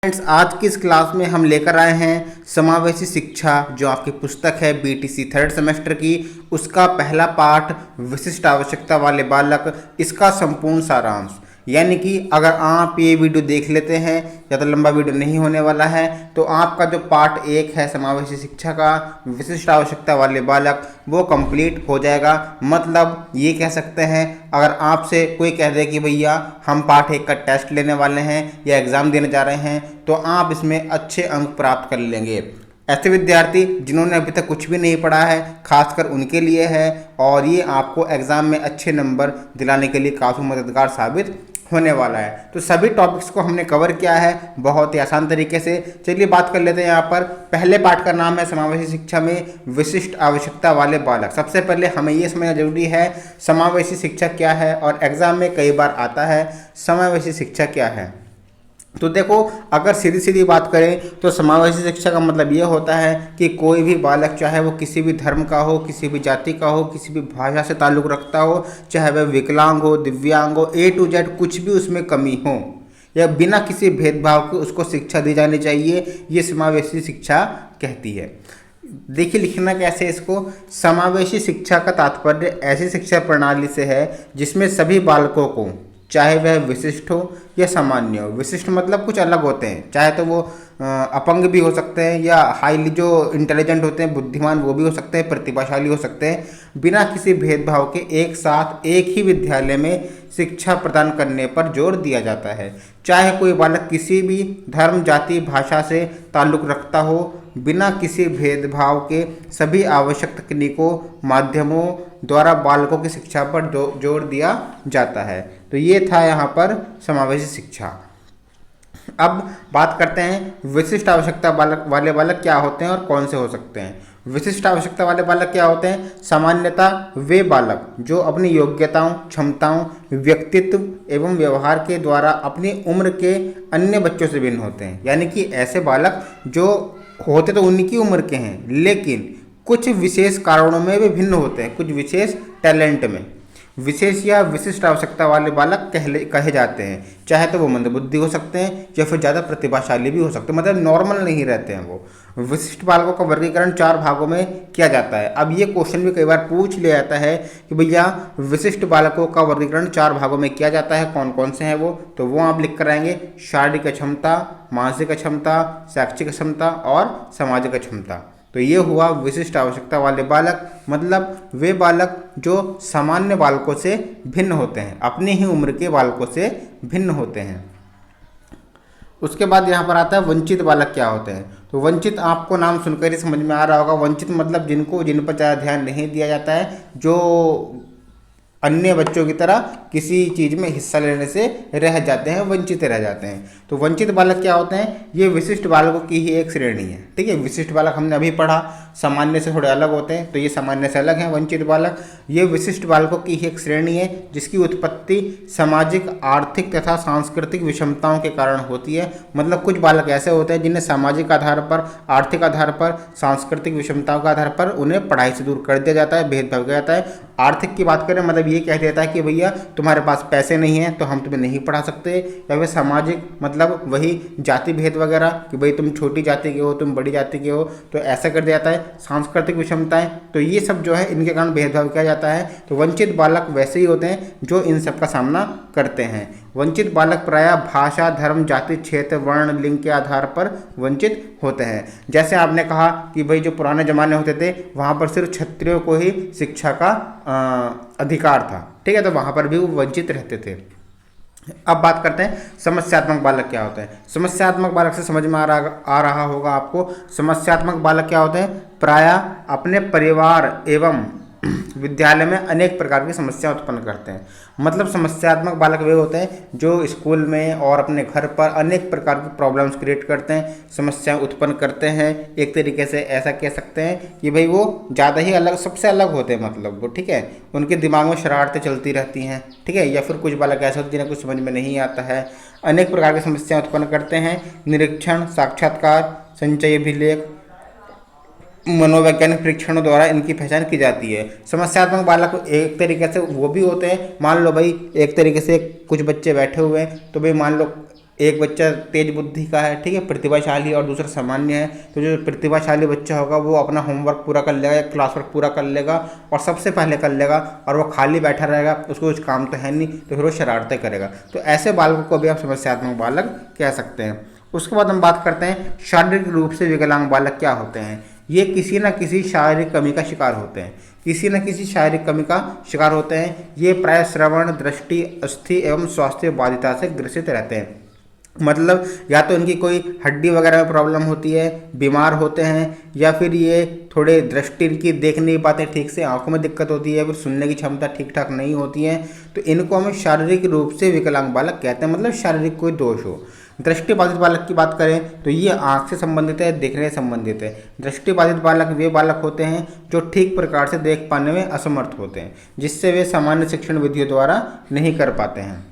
Friends, आज की इस क्लास में हम लेकर आए हैं समावेशी शिक्षा जो आपकी पुस्तक है बीटीसी थर्ड सेमेस्टर की, उसका पहला पाठ विशिष्ट आवश्यकता वाले बालक, इसका संपूर्ण सारांश। यानी कि अगर आप ये वीडियो देख लेते हैं, ज़्यादा लंबा वीडियो नहीं होने वाला है, तो आपका जो पार्ट 1 है समावेशी शिक्षा का विशिष्ट आवश्यकता वाले बालक, वो कंप्लीट हो जाएगा। मतलब ये कह सकते हैं, अगर आपसे कोई कह दे कि भैया हम पार्ट 1 का टेस्ट लेने वाले हैं या एग्ज़ाम देने जा रहे हैं, तो आप इसमें अच्छे अंक प्राप्त कर लेंगे। ऐसे विद्यार्थी जिन्होंने अभी तक कुछ भी नहीं पढ़ा है, खासकर उनके लिए है, और ये आपको एग्ज़ाम में अच्छे नंबर दिलाने के लिए काफ़ी मददगार साबित होने वाला है। तो सभी टॉपिक्स को हमने कवर किया है बहुत ही आसान तरीके से। चलिए बात कर लेते हैं। यहाँ पर पहले पार्ट का नाम है समावेशी शिक्षा में विशिष्ट आवश्यकता वाले बालक। सबसे पहले हमें ये समझना जरूरी है समावेशी शिक्षा क्या है, और एग्जाम में कई बार आता है समावेशी शिक्षा क्या है। तो देखो, अगर सीधी सीधी बात करें तो समावेशी शिक्षा का मतलब ये होता है कि कोई भी बालक, चाहे वो किसी भी धर्म का हो, किसी भी जाति का हो, किसी भी भाषा से ताल्लुक़ रखता हो, चाहे वह विकलांग हो, दिव्यांग हो, A to Z कुछ भी उसमें कमी हो, या बिना किसी भेदभाव के उसको शिक्षा दी जानी चाहिए, ये समावेशी शिक्षा कहती है। देखिए लिखना कैसे इसको। समावेशी शिक्षा का तात्पर्य ऐसी शिक्षा प्रणाली से है जिसमें सभी बालकों को, चाहे वह विशिष्ट हो या सामान्य हो। विशिष्ट मतलब कुछ अलग होते हैं, चाहे तो वो अपंग भी हो सकते हैं, या हाईली जो इंटेलिजेंट होते हैं, बुद्धिमान, वो भी हो सकते हैं, प्रतिभाशाली हो सकते हैं। बिना किसी भेदभाव के एक साथ एक ही विद्यालय में शिक्षा प्रदान करने पर जोर दिया जाता है। चाहे कोई बालक किसी भी धर्म, जाति, भाषा से ताल्लुक़ रखता हो, बिना किसी भेदभाव के सभी आवश्यक तकनीकों, माध्यमों द्वारा बालकों की शिक्षा पर जोर दिया जाता है। तो ये था यहाँ पर समावेशी शिक्षा। अब बात करते हैं विशिष्ट आवश्यकता वाले बालक क्या होते हैं और कौन से हो सकते हैं। विशिष्ट आवश्यकता वाले बालक क्या होते हैं? सामान्यतः वे बालक जो अपनी योग्यताओं, क्षमताओं, व्यक्तित्व एवं व्यवहार के द्वारा अपनी उम्र के अन्य बच्चों से भिन्न होते हैं। यानी कि ऐसे बालक जो होते तो उन्हीं की उम्र के हैं, लेकिन कुछ विशेष कारणों में वे भिन्न होते हैं, कुछ विशेष टैलेंट में। विशेष या विशिष्ट आवश्यकता वाले बालक कहे जाते हैं। चाहे तो वो मंदबुद्धि हो सकते हैं या फिर ज़्यादा प्रतिभाशाली भी हो सकते हैं, मतलब नॉर्मल नहीं रहते हैं वो। विशिष्ट बालकों का वर्गीकरण 4 भागों में किया जाता है। अब ये क्वेश्चन भी कई बार पूछ लिया जाता है कि भैया विशिष्ट बालकों का वर्गीकरण 4 भागों में किया जाता है, कौन कौन से हैं वो, तो वो आप लिख कर आएंगे। शारीरिक क्षमता, मानसिक क्षमता, शैक्षिक क्षमता और सामाजिक क्षमता। तो ये हुआ विशिष्ट आवश्यकता वाले बालक, मतलब वे बालक जो सामान्य बालकों से भिन्न होते हैं, अपनी ही उम्र के बालकों से भिन्न होते हैं। उसके बाद यहाँ पर आता है वंचित बालक क्या होते हैं। तो वंचित आपको नाम सुनकर ही समझ में आ रहा होगा। वंचित मतलब जिन पर ज़्यादा ध्यान नहीं दिया जाता है, जो अन्य बच्चों की तरह किसी चीज़ में हिस्सा लेने से रह जाते हैं, वंचित रह जाते हैं। तो वंचित बालक क्या होते हैं? ये विशिष्ट बालकों की ही एक श्रेणी है। ठीक है, विशिष्ट बालक हमने अभी पढ़ा, सामान्य से थोड़े अलग होते हैं, तो ये सामान्य से अलग हैं वंचित बालक। ये विशिष्ट बालकों की ही एक श्रेणी है जिसकी उत्पत्ति सामाजिक, आर्थिक तथा सांस्कृतिक विषमताओं के कारण होती है। मतलब कुछ बालक ऐसे होते हैं जिन्हें सामाजिक आधार पर, आर्थिक आधार पर, सांस्कृतिक विषमताओं के आधार पर उन्हें पढ़ाई से दूर कर दिया जाता है, भेदभाव किया जाता है। आर्थिक की बात करें, मतलब ये कह देता है कि भैया तुम्हारे पास पैसे नहीं हैं तो हम तुम्हें नहीं पढ़ा सकते। या फिर सामाजिक मतलब वही जाति भेद वगैरह, कि भाई तुम छोटी जाति के हो, तुम बड़ी जाति के हो, तो ऐसा कर दिया जाता है। सांस्कृतिक विषमताएं, तो ये सब जो है इनके कारण भेदभाव किया जाता है। तो वंचित बालक वैसे ही होते हैं जो इन सब का सामना करते हैं। वंचित बालक प्रायः भाषा, धर्म, जाति, क्षेत्र, वर्ण, लिंग के आधार पर वंचित होते हैं। जैसे आपने कहा कि भाई जो पुराने ज़माने होते थे वहाँ पर सिर्फ क्षत्रियों को ही शिक्षा का अधिकार था। ठीक है, तो वहाँ पर भी वो वंचित रहते थे। अब बात करते हैं समस्यात्मक बालक क्या होते हैं। समस्यात्मक बालक से समझ में आ रहा होगा आपको। समस्यात्मक बालक क्या होते हैं? प्रायः अपने परिवार एवं विद्यालय में अनेक प्रकार की समस्या उत्पन्न करते हैं। मतलब समस्यात्मक बालक वे होते हैं जो स्कूल में और अपने घर पर अनेक प्रकार की प्रॉब्लम्स क्रिएट करते हैं, समस्याएं उत्पन्न करते हैं। एक तरीके से ऐसा कह सकते हैं कि भाई वो ज़्यादा ही अलग, सबसे अलग होते हैं, मतलब वो, ठीक है, उनके दिमाग में शरारतें चलती रहती हैं। ठीक है, या फिर कुछ बालक ऐसे होते हैं जिन्हें कुछ समझ में नहीं आता है, अनेक प्रकार की समस्याएँ उत्पन्न करते हैं। निरीक्षण, साक्षात्कार, संचय अभिलेख, मनोवैज्ञानिक परीक्षणों द्वारा इनकी पहचान की जाती है। समस्यात्मक बालक एक तरीके से वो भी होते हैं, मान लो भाई एक तरीके से कुछ बच्चे बैठे हुए हैं, तो भाई मान लो एक बच्चा तेज बुद्धि का है, ठीक है, प्रतिभाशाली, और दूसरा सामान्य है, तो जो प्रतिभाशाली बच्चा होगा वो अपना होमवर्क पूरा कर लेगा या क्लास वर्क पूरा कर लेगा और सबसे पहले कर लेगा, और वो खाली बैठा रहेगा, उसको कुछ काम तो है नहीं, तो फिर वो शरारतें करेगा। तो ऐसे बालकों को भी आप समस्यात्मक बालक कह सकते हैं। उसके बाद हम बात करते हैं शारीरिक रूप से विकलांग बालक क्या होते हैं। ये किसी न किसी शारीरिक कमी का शिकार होते हैं, किसी न किसी शारीरिक कमी का शिकार होते हैं। ये प्राय श्रवण, दृष्टि, अस्थि एवं स्वास्थ्य बाधिता से ग्रसित रहते हैं। मतलब या तो इनकी कोई हड्डी वगैरह में प्रॉब्लम होती है, बीमार होते हैं, या फिर ये थोड़े दृष्टि इनकी देख नहीं पाते ठीक से, आंखों में दिक्कत होती है, फिर सुनने की क्षमता ठीक ठाक नहीं होती है, तो इनको हम शारीरिक रूप से विकलांग बालक कहते हैं। मतलब शारीरिक कोई दोष हो। दृष्टि बाधित बालक की बात करें तो ये आंख से संबंधित है, देखने से संबंधित है। दृष्टि बाधित बालक वे बालक होते हैं जो ठीक प्रकार से देख पाने में असमर्थ होते हैं, जिससे वे सामान्य शिक्षण विधियों द्वारा नहीं कर पाते हैं,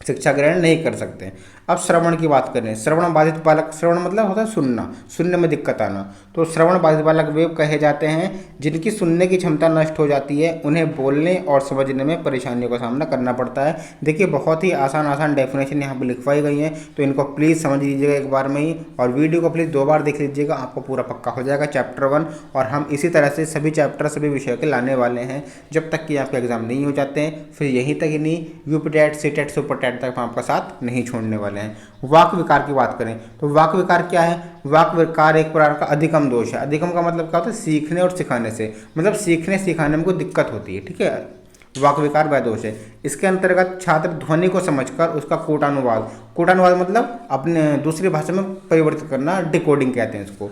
शिक्षा ग्रहण नहीं कर सकते। अब श्रवण की बात करें, श्रवण बाधित बालक, श्रवण मतलब होता है सुनना, सुनने में दिक्कत आना, तो श्रवण बाधित बालक वे कहे जाते हैं जिनकी सुनने की क्षमता नष्ट हो जाती है, उन्हें बोलने और समझने में परेशानियों का सामना करना पड़ता है। देखिए बहुत ही आसान डेफिनेशन यहाँ पर लिखवाई गई है, तो इनको प्लीज़ समझ लीजिएगा एक बार में ही, और वीडियो को प्लीज़ 2 बार देख लीजिएगा, आपको पूरा पक्का हो जाएगा चैप्टर 1। और हम इसी तरह से सभी चैप्टर सभी विषयों के लाने वाले हैं जब तक कि आपके एग्जाम नहीं हो जाते हैं, फिर यहीं तक ही नहीं, यूपीटेट, सीटेट, सुपरटेट तक हम आपका साथ नहीं छोड़ने वाले हैं। वाक विकार की बात करें तो वाक विकार क्या है? वाक विकार एक प्रकार का अधिगम दोष है। अधिगम का मतलब क्या होता है? सीखने और सिखाने से, मतलब सीखने सिखाने में कोई दिक्कत होती है, ठीक है, वाक विकार वह दोष है। इसके अंतर्गत छात्र ध्वनि को समझकर उसका कूटानुवाद, कूटानुवाद मतलब अपने दूसरी भाषा में परिवर्तित करना, डिकोडिंग कहते हैं इसको।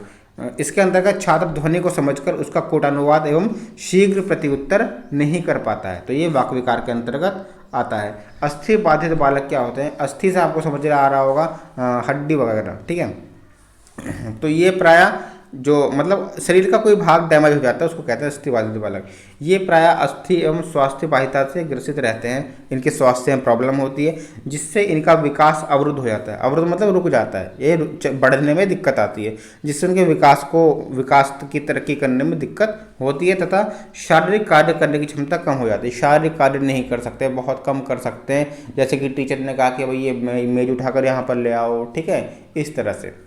इसके अंतर्गत छात्र ध्वनि को समझकर उसका कूटानुवाद एवं शीघ्र प्रत्युत्तर नहीं कर पाता है, तो ये वाक विकार के अंतर्गत आता है। अस्थि बाधित बालक क्या होते हैं? अस्थि से आपको समझ आ रहा होगा हड्डी वगैरह, ठीक है, तो ये प्रायः जो मतलब शरीर का कोई भाग डैमेज हो जाता है उसको कहते हैं अस्थि बाधित बालक। ये प्रायः अस्थि एवं स्वास्थ्य बाधिता से ग्रसित रहते हैं, इनके स्वास्थ्य में प्रॉब्लम होती है जिससे इनका विकास अवरुद्ध हो जाता है। अवरुद्ध मतलब रुक जाता है, ये बढ़ने में दिक्कत आती है, जिससे उनके विकास की तरक्की करने में दिक्कत होती है, तथा शारीरिक कार्य करने की क्षमता कम हो जाती है। शारीरिक कार्य नहीं कर सकते, बहुत कम कर सकते हैं, जैसे कि टीचर ने कहा कि भाई ये मेज उठाकर यहाँ पर ले आओ, ठीक है, इस तरह से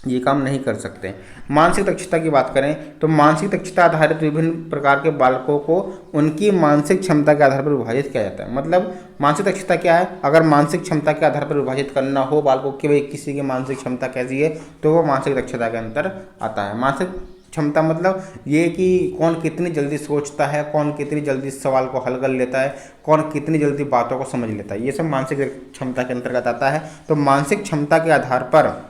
ये काम नहीं कर सकते। मानसिक दक्षता की बात करें तो मानसिक दक्षता आधारित विभिन्न प्रकार के बालकों को उनकी मानसिक क्षमता के आधार पर विभाजित किया जाता है। मतलब मानसिक दक्षता क्या है? अगर मानसिक क्षमता के आधार पर विभाजित करना हो बालकों की, भाई किसी की मानसिक क्षमता कैसी है, तो वो मानसिक दक्षता के अंतर आता है। मानसिक क्षमता मतलब ये कि कौन कितनी जल्दी सोचता है, कौन कितनी जल्दी सवाल को हल कर लेता है, कौन कितनी जल्दी बातों को समझ लेता है, ये सब मानसिक क्षमता के अंतर्गत आता है। तो मानसिक क्षमता के आधार पर,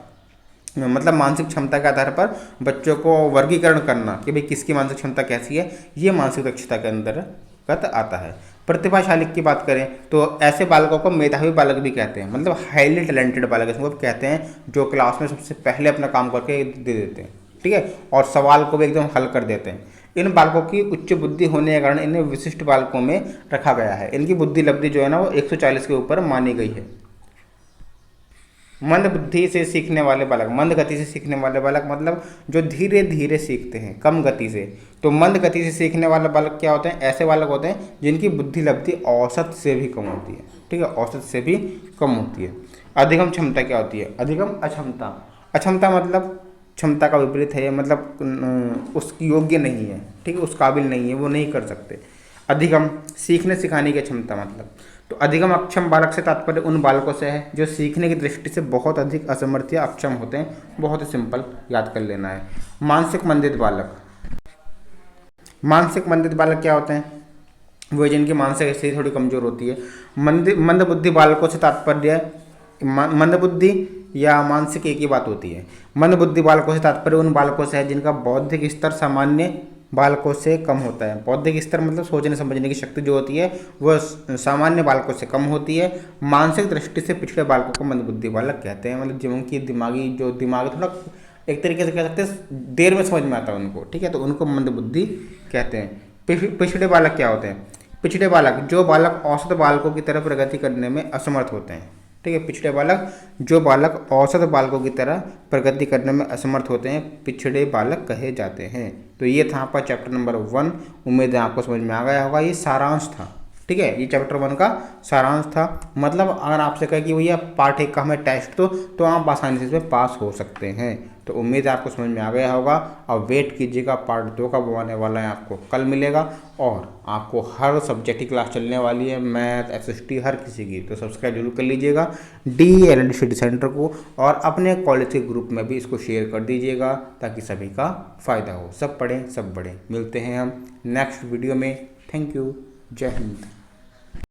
मतलब मानसिक क्षमता के आधार पर बच्चों को वर्गीकरण करना कि भाई किसकी मानसिक क्षमता कैसी है, ये मानसिक दक्षता के अंतर्गत आता है। प्रतिभाशाली की बात करें तो ऐसे बालकों को मेधावी बालक भी कहते हैं, मतलब हाईली टैलेंटेड बालक इसको कहते हैं, जो क्लास में सबसे पहले अपना काम करके दे देते हैं, ठीक है, और सवाल को भी एकदम हल कर देते हैं। इन बालकों की उच्च बुद्धि होने के कारण इन्हें विशिष्ट बालकों में रखा गया है। इनकी बुद्धि लब्धि जो है ना वो 140 के ऊपर मानी गई है। मंद बुद्धि से सीखने वाले बालक, मंद गति से सीखने वाले बालक मतलब जो धीरे धीरे सीखते हैं, कम गति से। तो मंद गति से सीखने वाले बालक क्या होते हैं? ऐसे बालक होते हैं जिनकी बुद्धि लब्धि औसत से भी कम होती है, ठीक है, औसत से भी कम होती है। अधिगम क्षमता क्या होती है? अधिगम अक्षमता, अक्षमता मतलब क्षमता का विपरीत है, मतलब उसकी योग्य नहीं है, ठीक है, उस काबिल नहीं है, वो नहीं कर सकते। अधिगम सीखने सिखाने की क्षमता, मतलब तो अधिगम अक्षम बालक से तात्पर्य उन बालकों से है जो सीखने की दृष्टि से बहुत अधिक असमर्थ या अक्षम होते हैं। बहुत ही सिंपल याद कर लेना है। मानसिक मंदित बालक, मानसिक मंदित बालक क्या होते हैं? वो जिनकी मानसिक स्थिति थोड़ी कमजोर होती है। मंद बुद्धि बालकों से तात्पर्य, मंद बुद्धि या मानसिक एक ही बात होती है। मंद बुद्धि बालकों से तात्पर्य उन बालकों से है जिनका बौद्धिक स्तर सामान्य बालकों से कम होता है। बौद्धिक स्तर मतलब सोचने समझने की शक्ति जो होती है वह सामान्य बालकों से कम होती है। मानसिक दृष्टि से पिछड़े बालकों को मंदबुद्धि बालक कहते हैं, मतलब जिनकी दिमाग थोड़ा एक तरीके से कह सकते हैं देर में समझ में आता है उनको, ठीक है, तो उनको मंदबुद्धि कहते हैं। पिछड़े बालक क्या होते हैं? पिछड़े बालक जो बालक औसत बालकों की तरह प्रगति करने में असमर्थ होते हैं, ठीक है, पिछड़े बालक जो बालक औसत बालकों की तरह प्रगति करने में असमर्थ होते हैं, पिछड़े बालक कहे जाते हैं। तो ये था आपका चैप्टर नंबर 1। उम्मीद है आपको समझ में आ गया होगा। ये सारांश था, ठीक है, ये चैप्टर 1 का सारांश था। मतलब अगर आपसे कहे कि भैया पार्ट 1 का हमें टेस्ट तो आप आसानी से इसमें पास हो सकते हैं। तो उम्मीद है आपको समझ में आ गया होगा। अब वेट कीजिएगा, पार्ट 2 का वो आने वाला है, आपको कल मिलेगा। और आपको हर सब्जेक्ट की क्लास चलने वाली है, मैथ, एसएसटी, हर किसी की। तो सब्सक्राइब जरूर कर लीजिएगा DLD स्टडी सेंटर को, और अपने कॉलेज के ग्रुप में भी इसको शेयर कर दीजिएगा ताकि सभी का फ़ायदा हो। सब पढ़ें सब बढ़ें। मिलते हैं हम नेक्स्ट वीडियो में। Thank you. जय हिंद।